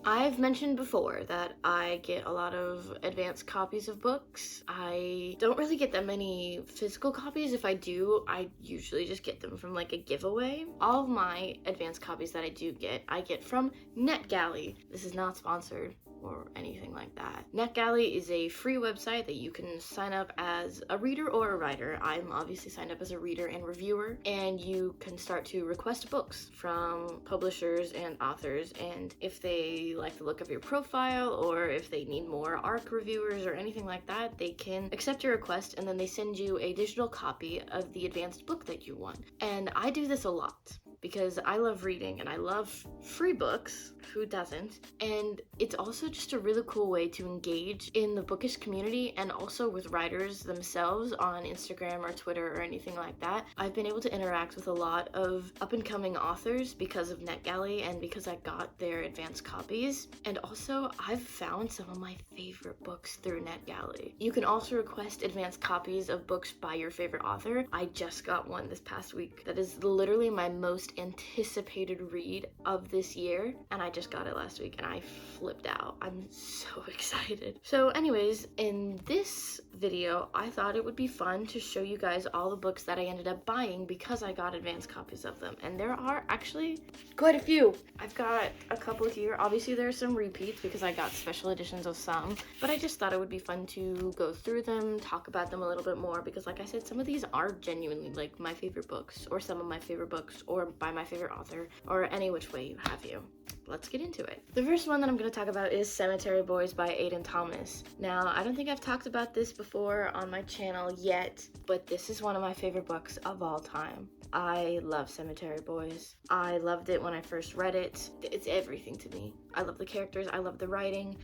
I've mentioned before that I get a lot of advanced copies of books. I don't really get that many physical copies. If I do, I usually just get them from like a giveaway. All of my advanced copies that I get from Netgalley. This is not sponsored or anything like that. Netgalley is a free website that you can sign up as a reader or a writer. I'm obviously signed up as a reader and reviewer, and you can start to request books from publishers and authors, and if they like the look of your profile or if they need more ARC reviewers or anything like that, they can accept your request and then they send you a digital copy of the advanced book that you want. And I do this a lot because I love reading and I love free books. Who doesn't? And it's also just a really cool way to engage in the bookish community and also with writers themselves on Instagram or Twitter or anything like that. I've been able to interact with a lot of up-and-coming authors because of Netgalley and because I got their advanced copies. And also, I've found some of my favorite books through Netgalley. You can also request advanced copies of books by your favorite author. I just got one this past week that is literally my most anticipated read of this year, and I just got it last week and I flipped out. I'm so excited. So anyways, in this video, I thought it would be fun to show you guys all the books that I ended up buying because I got advanced copies of them, and there are actually quite a few. I've got a couple here. Obviously there are some repeats because I got special editions of some, but I just thought it would be fun to go through them, talk about them a little bit more, because like I said, some of these are genuinely like my favorite books, or some of my favorite books, or by my favorite author, or any which way you have you. Let's get into it. The first one that I'm going to talk about is Cemetery Boys by Aiden Thomas. Now, I don't think I've talked about this before on my channel yet, but this is one of my favorite books of all time. I love Cemetery Boys. I loved it when I first read it. It's everything to me. I love the characters. I love the writing.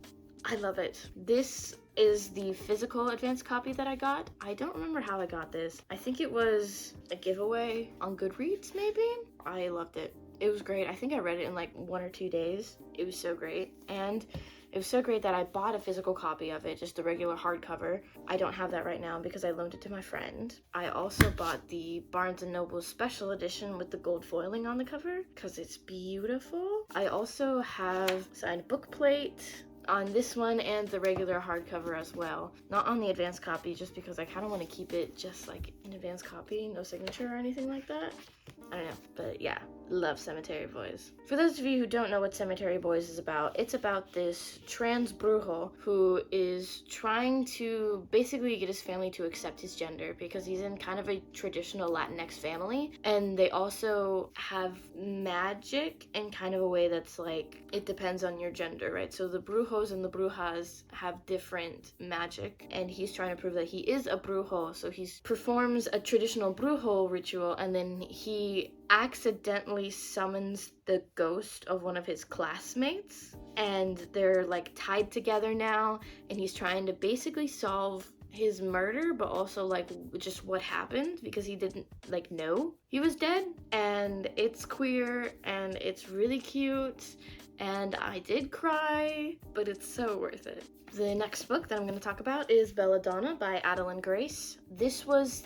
I love it. This is the physical advanced copy that I got. I don't remember how I got this. I think it was a giveaway on Goodreads, maybe? I loved it. It was great. I think I read it in like 1 or 2 days. It was so great. And it was so great that I bought a physical copy of it, just the regular hardcover. I don't have that right now because I loaned it to my friend. I also bought the Barnes & Noble special edition with the gold foiling on the cover because it's beautiful. I also have signed book plate on this one and the regular hardcover as well. Not on the advanced copy just because I kind of want to keep it just like an advanced copy, no signature or anything like that. I don't know, but yeah, love Cemetery Boys. For those of you who don't know what Cemetery Boys is about, it's about this trans brujo who is trying to basically get his family to accept his gender because he's in kind of a traditional Latinx family, and they also have magic in kind of a way that's like, it depends on your gender, right? So the brujos and the brujas have different magic, and he's trying to prove that he is a brujo, so he performs a traditional brujo ritual, and then he accidentally summons the ghost of one of his classmates, and they're like tied together now, and he's trying to basically solve his murder, but also like just what happened because he didn't like know he was dead. And it's queer and it's really cute, and I did cry, but it's so worth it. The next book that I'm going to talk about is Belladonna by Adalyn Grace. This was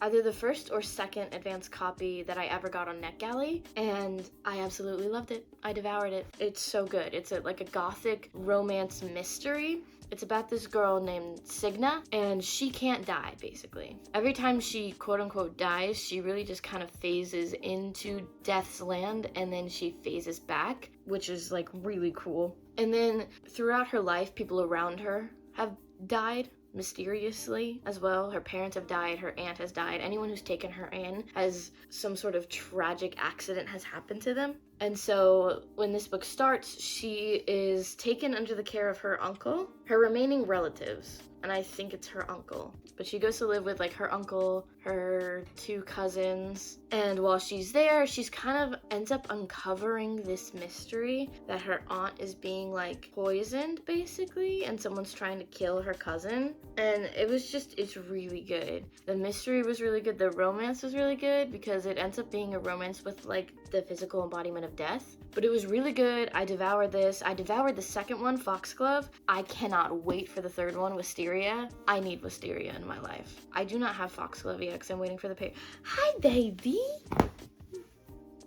either the first or second advanced copy that I ever got on Netgalley, and I absolutely loved it. I devoured it. It's so good. It's like a gothic romance mystery. It's about this girl named Signa, and she can't die, basically. Every time she quote-unquote dies, she really just kind of phases into death's land, and then she phases back, which is like really cool. And then throughout her life, people around her have died mysteriously as well. Her parents have died, her aunt has died, anyone who's taken her in has some sort of tragic accident has happened to them. And so when this book starts, she is taken under the care of her uncle, her remaining relatives, and I think it's her uncle. But she goes to live with like her uncle, her 2 cousins, and while she's there, she's kind of ends up uncovering this mystery that her aunt is being like poisoned basically, and someone's trying to kill her cousin. And it's really good. The mystery was really good. The romance was really good because it ends up being a romance with like the physical embodiment of death. But it was really good. I devoured this. I devoured the second one, Foxglove. I cannot wait for the third one, Wisteria. I need Wisteria in my life. I do not have Foxglove yet because I'm waiting for the paper. Hi, baby.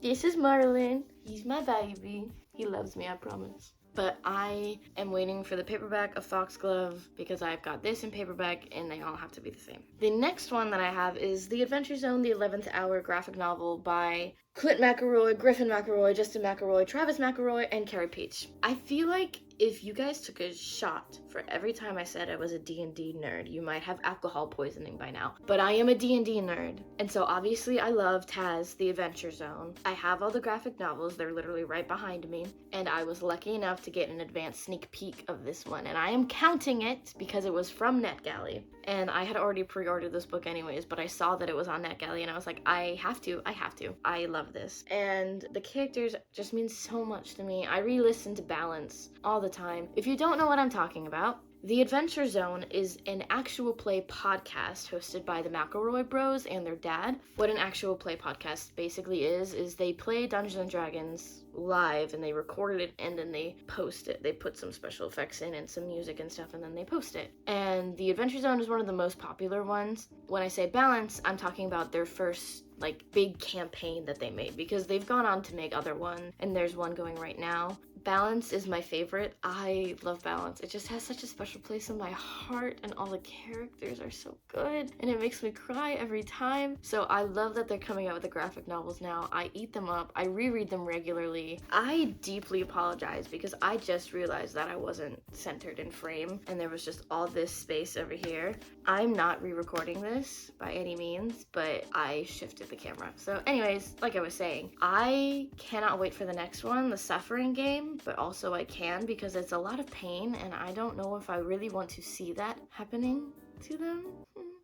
This is Merlin. He's my baby. He loves me, I promise. But I am waiting for the paperback of Foxglove because I've got this in paperback and they all have to be the same. The next one that I have is The Adventure Zone, the 11th Hour graphic novel by Clint McElroy, Griffin McElroy, Justin McElroy, Travis McElroy, and Carrie Peach. I feel like if you guys took a shot for every time I said I was a D&D nerd, you might have alcohol poisoning by now. But I am a D&D nerd. And so obviously I love Taz, The Adventure Zone. I have all the graphic novels. They're literally right behind me. And I was lucky enough to get an advanced sneak peek of this one. And I am counting it because it was from Netgalley. And I had already pre-ordered this book anyways, but I saw that it was on Netgalley and I was like, I have to. I love this. And the characters just mean so much to me. I re-listen to Balance all the time. If you don't know what I'm talking about, The Adventure Zone is an actual play podcast hosted by the McElroy bros and their dad. What an actual play podcast basically is they play Dungeons & Dragons live and they record it and then they post it. They put some special effects in and some music and stuff and then they post it. And The Adventure Zone is one of the most popular ones. When I say Balance, I'm talking about their first big campaign that they made because they've gone on to make other ones and there's one going right now. Balance is my favorite. I love Balance. It just has such a special place in my heart and all the characters are so good and it makes me cry every time. So I love that they're coming out with the graphic novels now. I eat them up. I reread them regularly. I deeply apologize because I just realized that I wasn't centered in frame and there was just all this space over here. I'm not re-recording this by any means, but I shifted the camera. So anyways, like I was saying, I cannot wait for the next one, The Suffering Game, but also I can because it's a lot of pain and I don't know if I really want to see that happening to them.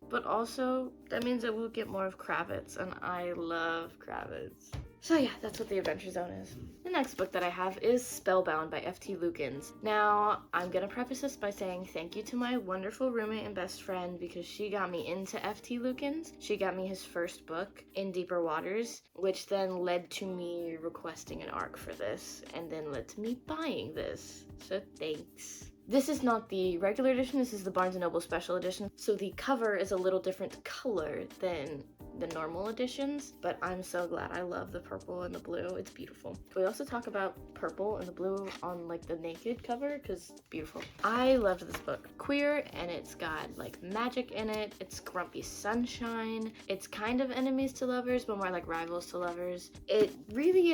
But also, that means I will get more of Kravitz, and I love Kravitz. So yeah, that's what The Adventure Zone is. The next book that I have is Spellbound by F.T. Lukens. Now, I'm gonna preface this by saying thank you to my wonderful roommate and best friend because she got me into F.T. Lukens. She got me his first book, In Deeper Waters, which then led to me requesting an ARC for this, and then led to me buying this. So thanks. This is not the regular edition, this is the Barnes & Noble special edition, so the cover is a little different color than the normal editions, but I'm so glad. I love the purple and the blue. It's beautiful. Can we also talk about purple and the blue on the naked cover? Because it's beautiful. I loved this book. Queer, and it's got magic in it. It's grumpy sunshine. It's kind of enemies to lovers, but more like rivals to lovers. It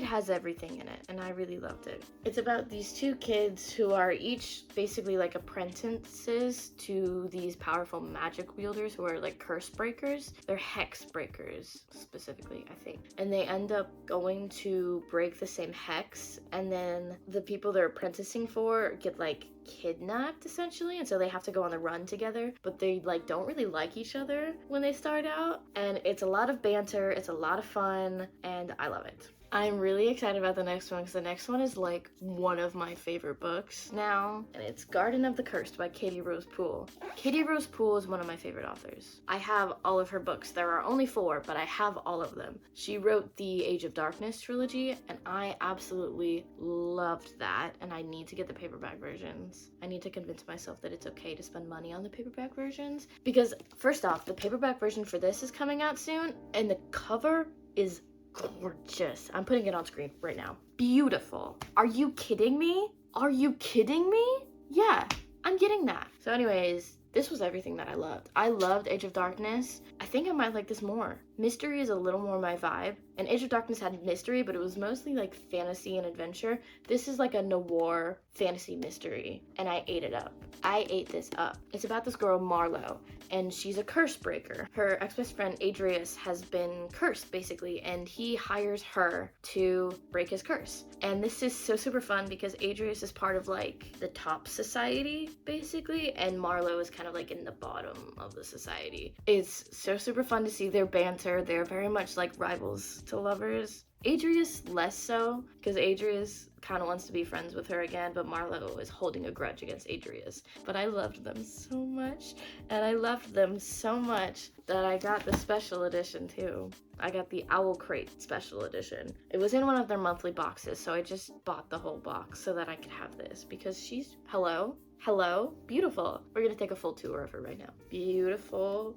has everything in it, and I really loved it. It's about these two kids who are each basically apprentices to these powerful magic wielders who are curse breakers. They're hex breakers specifically, I think. And they end up going to break the same hex, and then the people they're apprenticing for get kidnapped essentially, and so they have to go on the run together, but they don't really like each other when they start out, and it's a lot of banter, it's a lot of fun, and I love it. I'm really excited about the next one because the next one is one of my favorite books now, and it's Garden of the Cursed by Katy Rose Poole. Katy Rose Poole is one of my favorite authors. I have all of her books. There are only 4, but I have all of them. She wrote the Age of Darkness trilogy, and I absolutely loved that, and I need to get the paperback versions. I need to convince myself that it's okay to spend money on the paperback versions, because first off, the paperback version for this is coming out soon, and the cover is gorgeous. I'm putting it on screen right now. Beautiful. Are you kidding me? Are you kidding me? Yeah, I'm getting that. So anyways, this was everything that I loved. I loved Age of Darkness. I think I might like this more. Mystery is a little more my vibe. And Age of Darkness had mystery, but it was mostly fantasy and adventure. This is a noir fantasy mystery, and I ate it up. I ate this up. It's about this girl, Marlowe, and she's a curse breaker. Her ex-best friend, Adrius, has been cursed, basically, and he hires her to break his curse. And this is so super fun because Adrius is part of, the top society, basically, and Marlowe is kind of, in the bottom of the society. It's so super fun to see their banter. They're very much rivals to lovers. Adrius less so, because Adrius kind of wants to be friends with her again, but Marlowe is holding a grudge against Adrius. But I loved them so much, and I loved them so much that I got the special edition too. I got the Owl Crate special edition. It was in one of their monthly boxes, so I just bought the whole box so that I could have this, because she's, hello, beautiful. We're gonna take a full tour of her right now. Beautiful,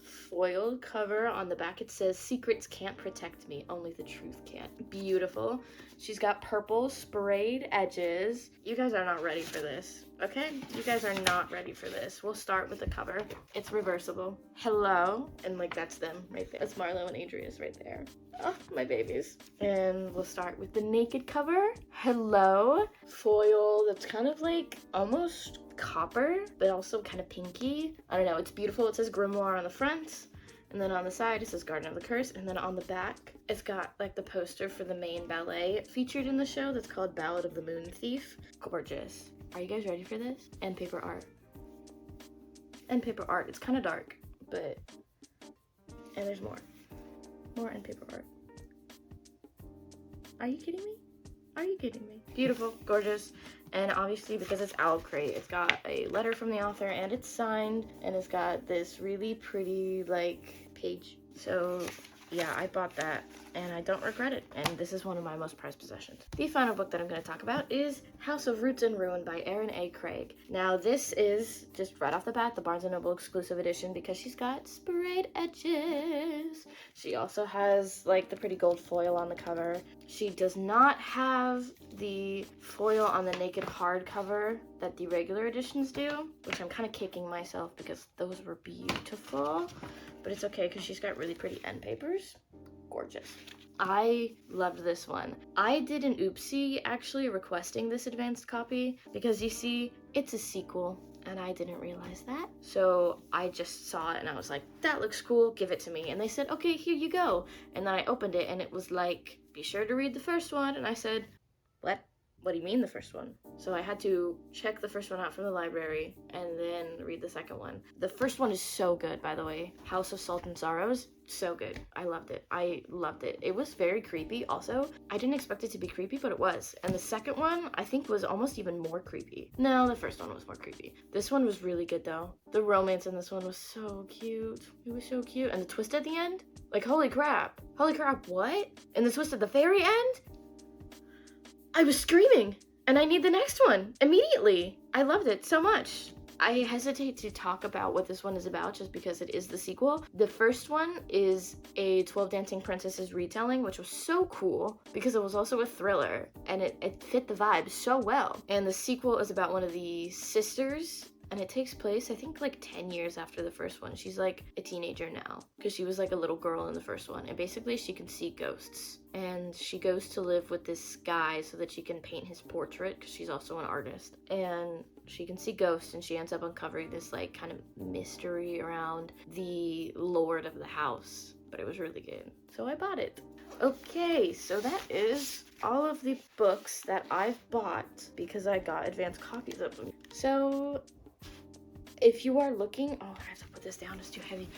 foiled cover. On the back it says, "Secrets can't protect me, only the truth can." Beautiful. She's got purple sprayed edges. You guys are not ready for this, okay? You guys are not ready for this. We'll start with the cover. It's reversible. Hello, and like that's them right there. That's Marlo and Adrius right there. Oh, my babies. And we'll start with the naked cover. Hello. Foil that's kind of like almost copper, but also kind of pinky. I don't know, it's beautiful. It says Grimoire on the front, and then on the side it says Garden of the Curse, and then on the back it's got like the poster for the main ballet featured in the show that's called Ballad of the Moon Thief. Gorgeous. Are you guys ready for this? And paper art. And paper art. It's kind of dark, but... And there's more. More end paper art. Are you kidding me? Are you kidding me? Beautiful, gorgeous, and obviously because it's Owl Crate, it's got a letter from the author and it's signed, and it's got this really pretty like page. So yeah, I bought that and I don't regret it, and this is one of my most prized possessions. The final book that I'm going to talk about is House of Roots and Ruin by Erin A. Craig. Now this is, just right off the bat, the Barnes & Noble exclusive edition because she's got sprayed edges. She also has like the pretty gold foil on the cover. She does not have the foil on the naked hardcover that the regular editions do, which I'm kind of kicking myself because those were beautiful. But it's okay because she's got really pretty end papers. Gorgeous. I loved this one. I did an oopsie actually requesting this advanced copy because you see, it's a sequel and I didn't realize that. So I just saw it and I was like, that looks cool, give it to me. And they said, okay, here you go. And then I opened it and it was like, be sure to read the first one. And I said, what? What do you mean the first one? So I had to check the first one out from the library and then read the second one. The first one is so good, by the way. House of Salt and Sorrows, so good. I loved it. I loved it. It was very creepy also. I didn't expect it to be creepy, but it was. And the second one, I think, was almost even more creepy. No, the first one was more creepy. This one was really good though. The romance in this one was so cute. It was so cute. And the twist at the end? Like, holy crap. Holy crap, what? And the twist at the very end? I was screaming, and I need the next one immediately. I loved it so much. I hesitate to talk about what this one is about just because it is the sequel. The first one is a 12 Dancing Princesses retelling, which was so cool because it was also a thriller, and it fit the vibe so well. And the sequel is about one of the sisters, and it takes place, I think, like 10 years after the first one. She's like a teenager now because she was like a little girl in the first one. And basically she can see ghosts. And she goes to live with this guy so that she can paint his portrait because she's also an artist. And she can see ghosts and she ends up uncovering this like kind of mystery around the lord of the house. But it was really good. So I bought it. Okay, so that is all of the books that I've bought because I got advanced copies of them. So if you are looking, oh, I have to put this down, it's too heavy.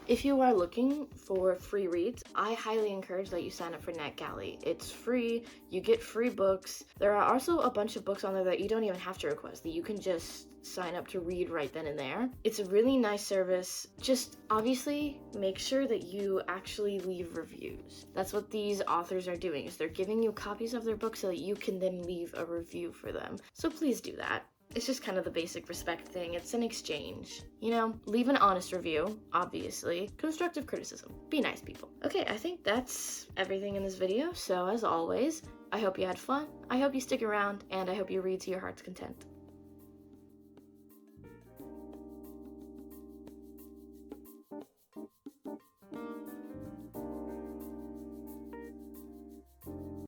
If you are looking for free reads, I highly encourage that you sign up for Netgalley. It's free, you get free books. There are also a bunch of books on there that you don't even have to request, that you can just sign up to read right then and there. It's a really nice service. Just obviously make sure that you actually leave reviews. That's what these authors are doing, is they're giving you copies of their books so that you can then leave a review for them. So please do that. It's just kind of the basic respect thing. It's an exchange. You know, leave an honest review, obviously. Constructive criticism. Be nice, people. Okay, I think that's everything in this video. So as always, I hope you had fun, I hope you stick around, and I hope you read to your heart's content.